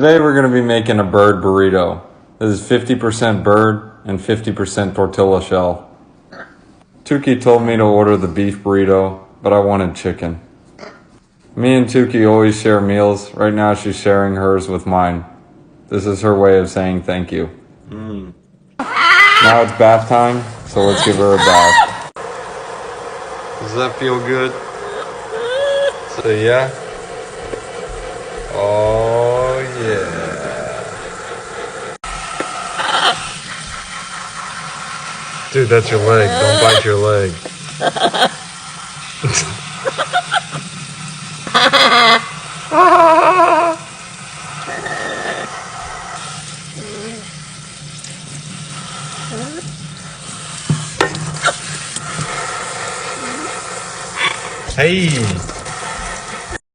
Today we're going to be making a bird burrito. This is 50% bird and 50% tortilla shell. Tuki told me to order the beef burrito, but I wanted chicken. Me and Tuki always share meals. Right now she's sharing hers with mine. This is her way of saying thank you. Now it's bath time, so let's give her a bath. Does that feel good? So yeah. Oh yeah. Dude, that's your leg. Don't bite your leg. Hey.